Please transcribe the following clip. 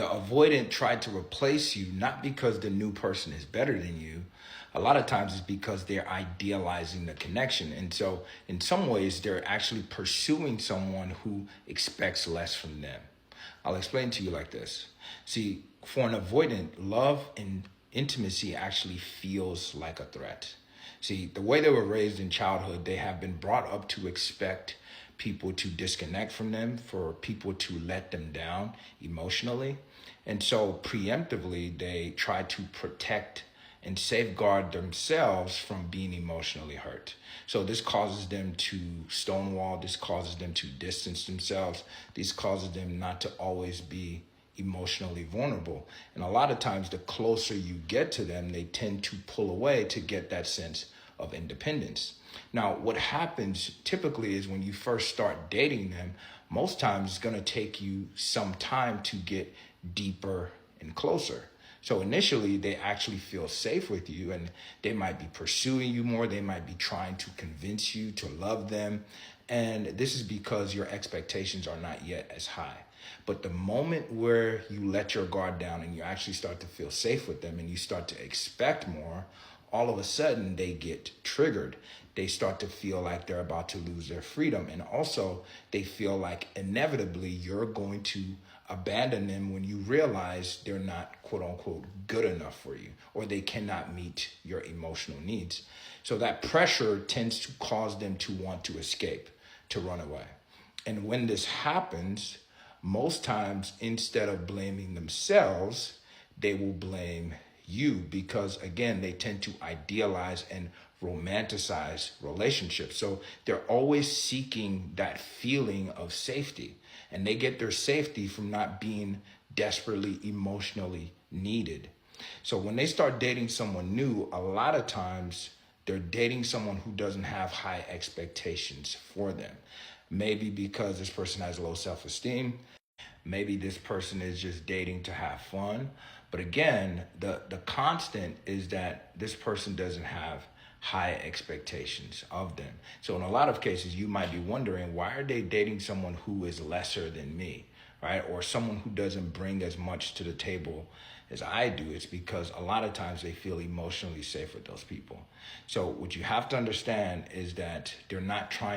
the avoidant tried to replace you, not because the new person is better than you. A lot of times it's because they're idealizing the connection. And so in some ways, they're actually pursuing someone who expects less from them. I'll explain to you like this. See, for an avoidant, love and intimacy actually feels like a threat. See, the way they were raised in childhood, they have been brought up to expect people to disconnect from them, for people to let them down emotionally. And so preemptively, they try to protect and safeguard themselves from being emotionally hurt. So this causes them to stonewall, this causes them to distance themselves, this causes them not to always be emotionally vulnerable. And a lot of times, the closer you get to them, they tend to pull away to get that sense of independence. Now, what happens typically is when you first start dating them, most times it's going to take you some time to get deeper and closer. So initially, they actually feel safe with you and they might be pursuing you more. They might be trying to convince you to love them. And this is because your expectations are not yet as high. But the moment where you let your guard down and you actually start to feel safe with them and you start to expect more, all of a sudden they get triggered. They start to feel like they're about to lose their freedom. And also they feel like inevitably you're going to abandon them when you realize they're not, quote unquote, good enough for you, or they cannot meet your emotional needs. So that pressure tends to cause them to want to escape, to run away. And when this happens, most times, instead of blaming themselves, they will blame you because, again, they tend to idealize and romanticize relationships. So they're always seeking that feeling of safety, and they get their safety from not being desperately emotionally needed. So when they start dating someone new, a lot of times they're dating someone who doesn't have high expectations for them. Maybe because this person has low self-esteem. Maybe this person is just dating to have fun. But again, the constant is that this person doesn't have high expectations of them. So in a lot of cases, you might be wondering, why are they dating someone who is lesser than me, right? Or someone who doesn't bring as much to the table as I do? It's because a lot of times they feel emotionally safe with those people. So what you have to understand is that they're not trying